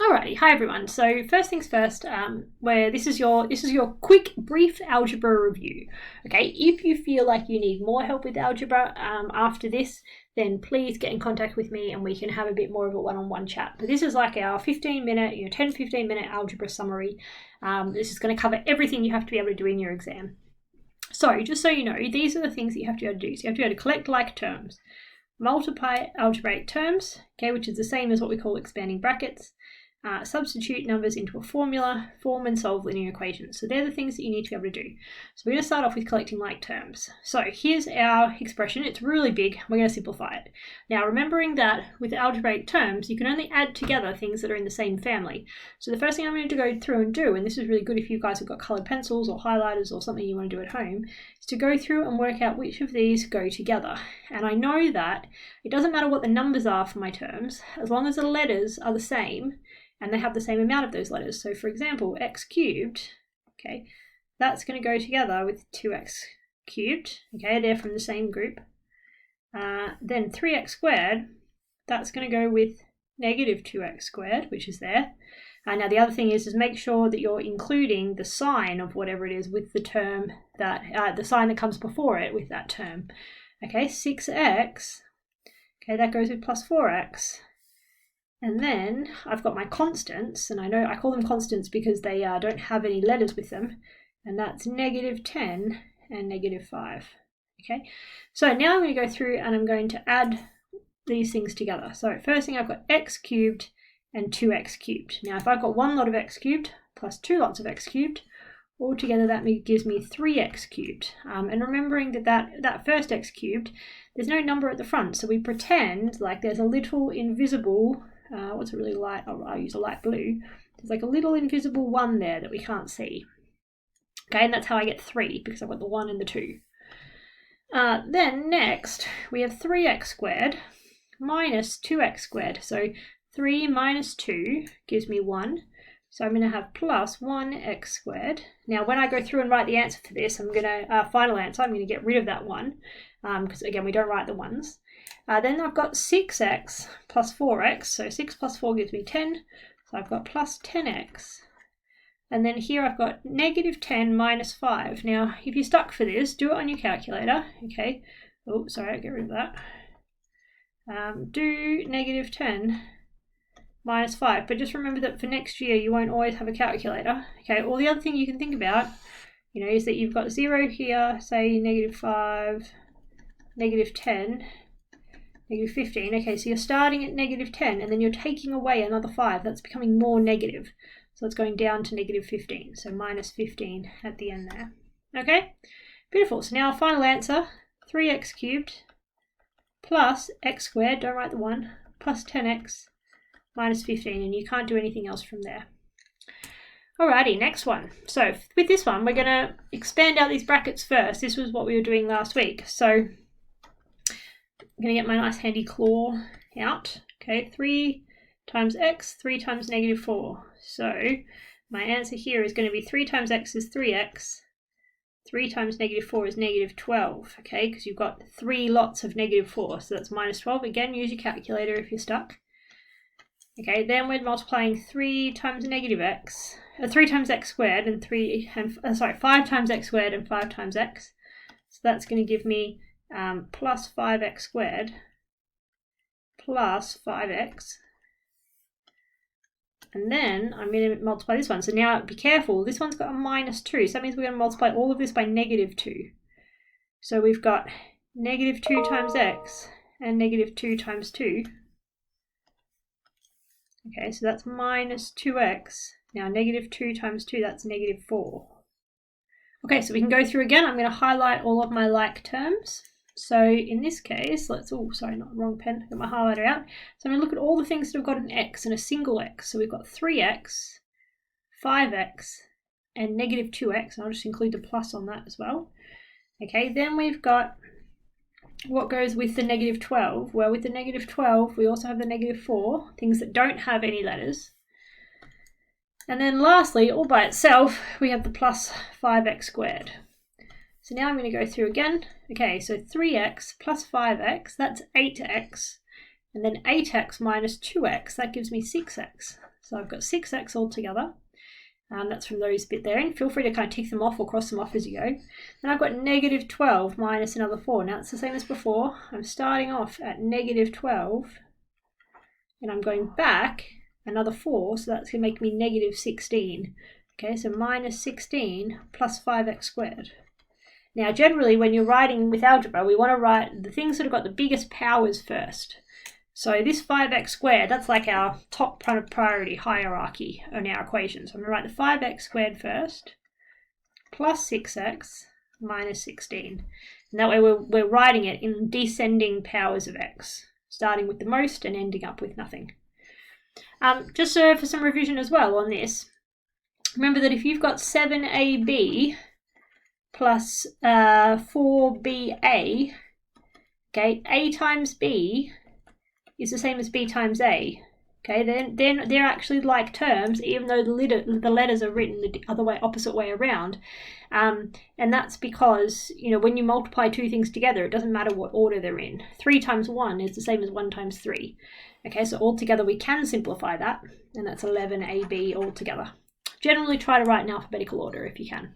Alrighty, hi everyone. So first things first, where this is your quick brief algebra review. Okay, if you feel like you need more help with algebra after this, then please get in contact with me and we can have a bit more of a one-on-one chat. But this is like our 15-minute, 10-15 minute algebra summary. This is going to cover everything you have to be able to do in your exam. So just so you know, these are the things that you have to be able to do. So you have to be able to collect like terms, multiply algebraic terms, okay, which is the same as what we call expanding brackets. Substitute numbers into a formula, form and solve linear equations. So they're the things that you need to be able to do. So we're going to start off with collecting like terms. So here's our expression. It's really big. We're going to simplify it. Now, remembering that with algebraic terms, you can only add together things that are in the same family. So the first thing I'm going to go through and do, and this is really good if you guys have got coloured pencils or highlighters or something you want to do at home, is to go through and work out which of these go together. And I know that it doesn't matter what the numbers are for my terms, as long as the letters are the same, and they have the same amount of those letters. So for example, x cubed, okay, that's going to go together with 2x cubed, okay, they're from the same group. Then 3x squared, that's going to go with negative 2x squared, which is there. Now the other thing is make sure that you're including the sign of whatever it is with the term that, the sign that comes before it with that term. Okay, 6x, okay, that goes with plus 4x. And then I've got my constants, and I know I call them constants because they don't have any letters with them, and that's negative 10 and negative 5. Okay, so now I'm going to go through and I'm going to add these things together. So first thing, I've got x cubed and 2x cubed. Now if I've got one lot of x cubed plus two lots of x cubed, altogether that gives me 3x cubed. And remembering that first x cubed, there's no number at the front, so we pretend like there's a little invisible, what's a really light, I'll use a light blue, there's like a little invisible 1 there that we can't see. Okay, and that's how I get 3, because I've got the 1 and the 2. Then next, we have 3x squared minus 2x squared. So 3 minus 2 gives me 1. So I'm going to have plus 1x squared. Now when I go through and write the answer for this, I'm going to, final answer, I'm going to get rid of that 1, because again, we don't write the 1s. Then I've got 6x plus 4x, so 6 plus 4 gives me 10, so I've got plus 10x. And then here I've got negative 10 minus 5. Now, if you're stuck for this, do it on your calculator, okay? Oh, sorry, I'll get rid of that. Do negative 10 minus 5, but just remember that for next year, you won't always have a calculator, okay? Or the other thing you can think about, is that you've got 0 here, say negative 5, negative 10, negative 15. Okay, so you're starting at negative 10 and then you're taking away another 5. That's becoming more negative. So it's going down to negative 15. So minus 15 at the end there. Okay, beautiful. So now our final answer, 3x cubed plus x squared, don't write the 1, plus 10x minus 15. And you can't do anything else from there. Alrighty, next one. So with this one, we're going to expand out these brackets first. This was what we were doing last week. So I'm going to get my nice handy claw out. Okay, 3 times x, 3 times negative 4. So my answer here is going to be 3 times x is 3x, 3 times negative 4 is negative 12, okay, because you've got 3 lots of negative 4, so that's minus 12. Again, use your calculator if you're stuck. Okay, then we're multiplying 3 times negative x, 3 times x squared and 5 times x squared and 5 times x. So that's going to give me plus 5x squared plus 5x, and then I'm going to multiply this one. So now be careful, this one's got a minus 2, so that means we're going to multiply all of this by negative 2. So we've got negative 2 times x and negative 2 times 2. Okay, so that's minus 2x. Now negative 2 times 2, that's negative 4. Okay, so we can go through again. I'm going to highlight all of my like terms. So in this case, wrong pen, get my highlighter out. So I'm going to look at all the things that have got an x and a single x. So we've got 3x, 5x, and negative 2x. And I'll just include the plus on that as well. Okay, then we've got what goes with the negative 12. Well, with the negative 12, we also have the negative 4, things that don't have any letters. And then lastly, all by itself, we have the plus 5x squared. So now I'm going to go through again. Okay, so 3x plus 5x, that's 8x. And then 8x minus 2x, that gives me 6x. So I've got 6x altogether. That's from those bit there, and feel free to kind of tick them off or cross them off as you go. Then I've got negative 12 minus another 4. Now it's the same as before. I'm starting off at negative 12, and I'm going back another 4, so that's going to make me negative 16. Okay, so minus 16 plus 5x squared. Now generally when you're writing with algebra, we want to write the things that have got the biggest powers first. So this 5x squared, that's like our top priority hierarchy on our equations. So I'm going to write the 5x squared first, plus 6x minus 16. And that way we're writing it in descending powers of x, starting with the most and ending up with nothing. Just for some revision as well on this, remember that if you've got 7ab plus 4ba, okay, a times b is the same as b times a. Okay, then they're actually like terms, even though the letters are written the opposite way around. And that's because, you know, when you multiply two things together, it doesn't matter what order they're in. 3 times 1 is the same as 1 times 3. Okay, so altogether we can simplify that, and that's 11ab altogether. Generally try to write in alphabetical order if you can.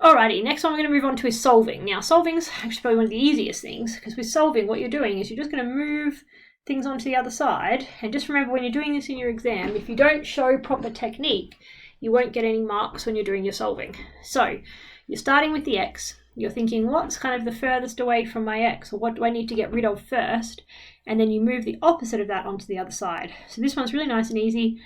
Alrighty, next one we're going to move on to is solving. Now solving's actually probably one of the easiest things, because with solving what you're doing is you're just going to move things onto the other side, and just remember when you're doing this in your exam, if you don't show proper technique, you won't get any marks when you're doing your solving. So you're starting with the x, you're thinking what's kind of the furthest away from my x, or what do I need to get rid of first, and then you move the opposite of that onto the other side. So this one's really nice and easy.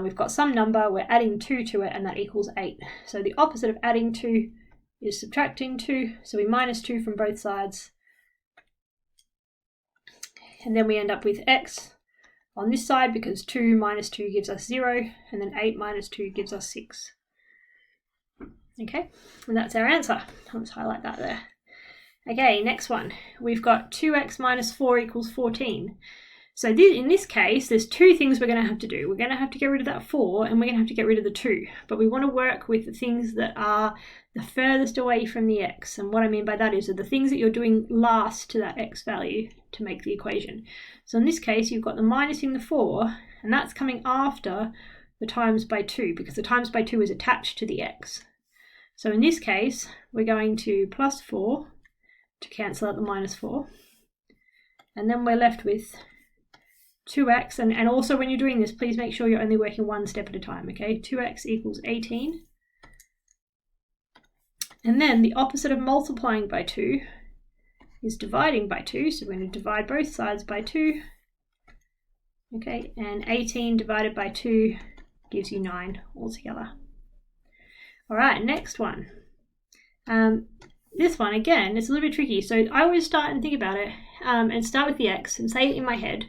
We've got some number, we're adding 2 to it, and that equals 8. So the opposite of adding 2 is subtracting 2, so we minus 2 from both sides. And then we end up with x on this side, because 2 minus 2 gives us 0, and then 8 minus 2 gives us 6. Okay, and that's our answer. I'll just highlight that there. Okay, next one. We've got 2x minus 4 equals 14. So in this case, there's two things we're going to have to do. We're going to have to get rid of that 4, and we're going to have to get rid of the 2. But we want to work with the things that are the furthest away from the x. And what I mean by that is the things that you're doing last to that x value to make the equation. So in this case, you've got the minusing the 4, and that's coming after the times by 2, because the times by 2 is attached to the x. So in this case, we're going to plus 4 to cancel out the minus 4. And then we're left with 2x, and also when you're doing this, please make sure you're only working one step at a time, okay? 2x equals 18. And then the opposite of multiplying by 2 is dividing by 2, so we're going to divide both sides by 2. Okay, and 18 divided by 2 gives you 9 altogether. Alright, next one. This one, again, it's a little bit tricky, so I always start and think about it, and start with the x and say it in my head.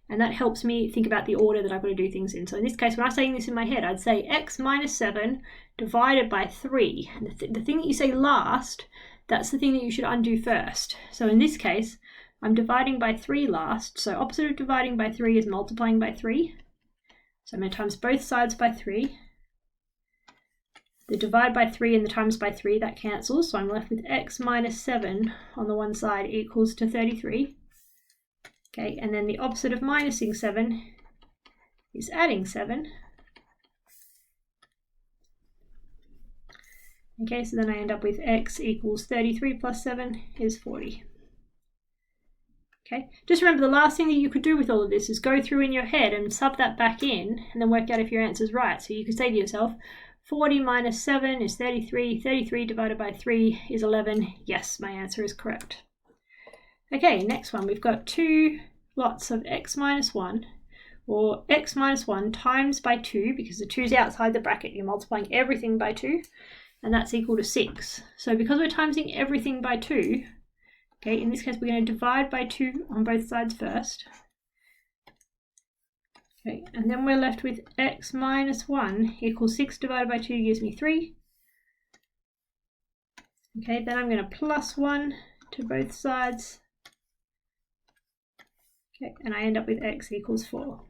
And that helps me think about the order that I've got to do things in. So in this case, when I'm saying this in my head, I'd say x minus 7 divided by 3. And the thing that you say last, that's the thing that you should undo first. So in this case, I'm dividing by 3 last. So opposite of dividing by 3 is multiplying by 3. So I'm going to times both sides by 3. The divide by 3 and the times by 3, that cancels. So I'm left with x minus 7 on the one side equals to 33. Okay, and then the opposite of minusing 7 is adding 7. Okay, so then I end up with x equals 33 plus 7 is 40. Okay, just remember the last thing that you could do with all of this is go through in your head and sub that back in and then work out if your answer's right. So you could say to yourself, 40 minus 7 is 33, 33 divided by 3 is 11. Yes, my answer is correct. Okay, next one, we've got 2 lots of x minus 1, or x minus 1 times by 2, because the 2's outside the bracket, you're multiplying everything by 2, and that's equal to 6. So because we're timesing everything by 2, okay, in this case we're going to divide by 2 on both sides first. Okay, and then we're left with x minus 1 equals 6 divided by 2 gives me 3. Okay, then I'm going to plus 1 to both sides. Okay, and I end up with x equals 4.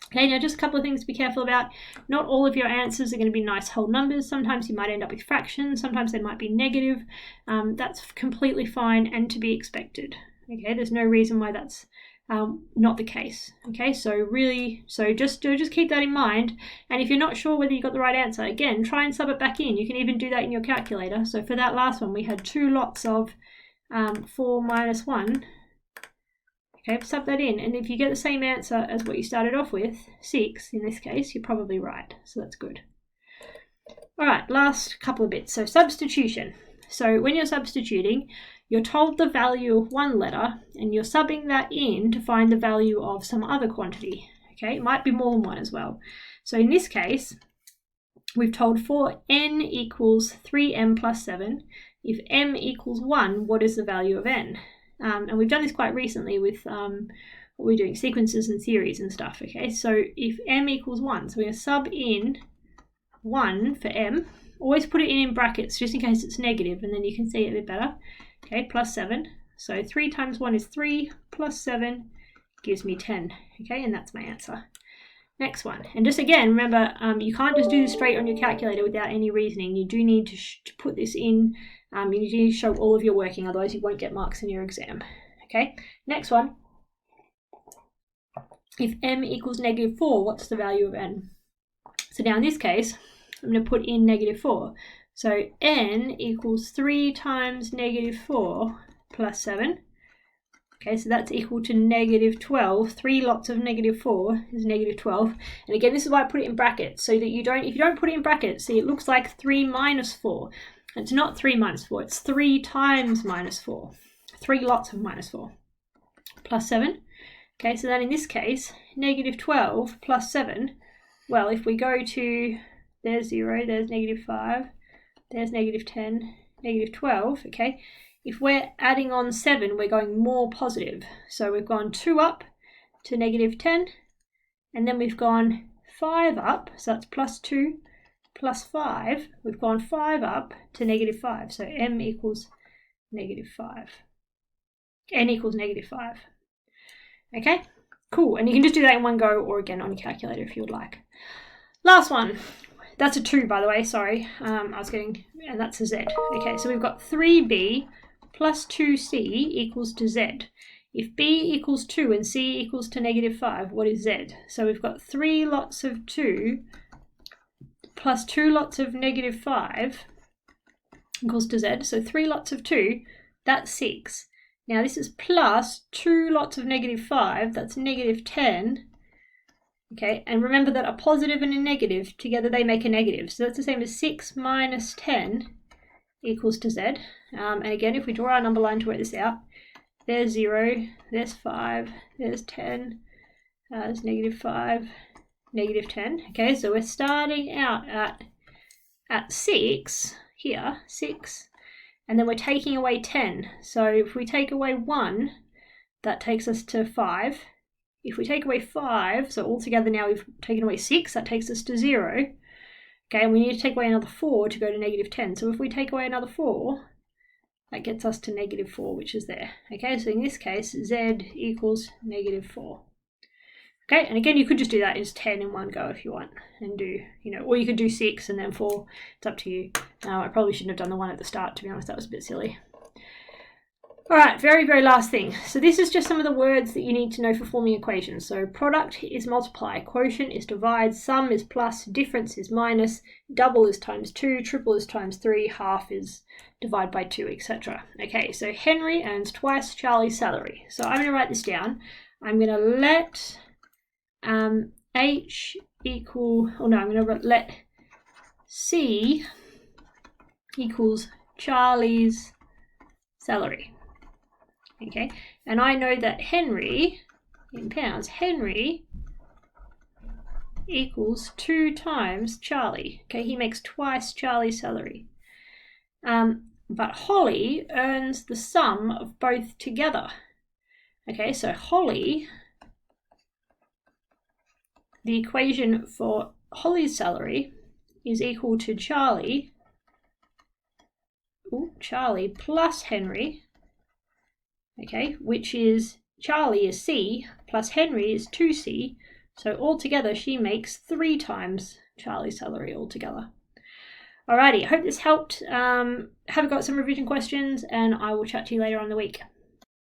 Okay, now just a couple of things to be careful about. Not all of your answers are going to be nice whole numbers. Sometimes you might end up with fractions. Sometimes they might be negative. That's completely fine and to be expected. Okay, there's no reason why that's not the case. Okay, so just keep that in mind. And if you're not sure whether you got the right answer, again, try and sub it back in. You can even do that in your calculator. So for that last one, we had 2 lots of 4 minus 1. Okay, sub that in, and if you get the same answer as what you started off with, 6 in this case, you're probably right. So that's good. All right, last couple of bits. So substitution. So when you're substituting, you're told the value of one letter and you're subbing that in to find the value of some other quantity. Okay, it might be more than one as well. So in this case, we've told for n equals 3m plus 7, if m equals 1, what is the value of n? And we've done this quite recently with what we're doing, sequences and series and stuff. Okay, so if m equals 1, so we're going to sub in 1 for m. Always put it in brackets just in case it's negative, and then you can see it a bit better. Okay, plus 7. So 3 times 1 is 3, plus 7 gives me 10. Okay, and that's my answer. Next one. And just again, remember, you can't just do this straight on your calculator without any reasoning. You do need to put this in. You need to show all of your working, otherwise you won't get marks in your exam. Okay, next one. If m equals negative 4, what's the value of n? So now in this case, I'm going to put in negative 4. So n equals 3 times negative 4 plus 7. Okay, so that's equal to negative 12. 3 lots of negative 4 is negative 12. And again, this is why I put it in brackets, so that you don't, if you don't put it in brackets, see, it looks like 3 minus 4. It's not 3 minus 4, it's 3 times minus 4. 3 lots of minus 4 plus 7. Okay, so then in this case, negative 12 plus 7, well, if we go to, there's 0, there's negative 5, there's negative 10, negative 12, okay? If we're adding on 7, we're going more positive. So we've gone 2 up to negative 10, and then we've gone 5 up, so that's plus 2, plus 5. We've gone 5 up to negative 5, so m equals negative 5. N equals negative 5. Okay, cool. And you can just do that in one go or again on your calculator if you would like. Last one. That's a 2, by the way, sorry. And that's a z. Okay, so we've got 3b plus 2c equals to z. If b equals 2 and c equals to negative 5, what is z? So we've got 3 lots of 2 plus 2 lots of negative 5 equals to z. So 3 lots of 2, that's 6. Now this is plus 2 lots of negative 5, that's negative 10. Okay, and remember that a positive and a negative, together they make a negative. So that's the same as 6 minus 10 equals to z. And again, if we draw our number line to work this out, there's 0, there's 5, there's 10, there's negative 5, negative 10. Okay, so we're starting out at 6 here, 6, and then we're taking away 10. So if we take away 1, that takes us to 5. If we take away 5, so altogether now we've taken away 6, that takes us to 0. Okay, and we need to take away another 4 to go to negative 10. So if we take away another 4, that gets us to negative 4, which is there. Okay, so in this case, z equals negative 4. Okay, and again, you could just do that as 10 in one go if you want, and do, or you could do 6 and then 4. It's up to you. I probably shouldn't have done the one at the start, to be honest. That was a bit silly. All right, very, very last thing. So this is just some of the words that you need to know for forming equations. So product is multiply, quotient is divide, sum is plus, difference is minus, double is times 2, triple is times 3, half is divide by 2, etc. Okay, so Henry earns twice Charlie's salary. So I'm going to write this down. I'm going to let H equal, I'm going to let C equals Charlie's salary. Okay, and I know that Henry, in pounds, Henry equals 2 times Charlie. Okay, he makes twice Charlie's salary. But Holly earns the sum of both together. Okay, so Holly, the equation for Holly's salary is equal to Charlie plus Henry, okay, which is Charlie is C plus Henry is 2C. So altogether she makes 3 times Charlie's salary altogether. Alrighty, I hope this helped. Have got some revision questions, and I will chat to you later on in the week.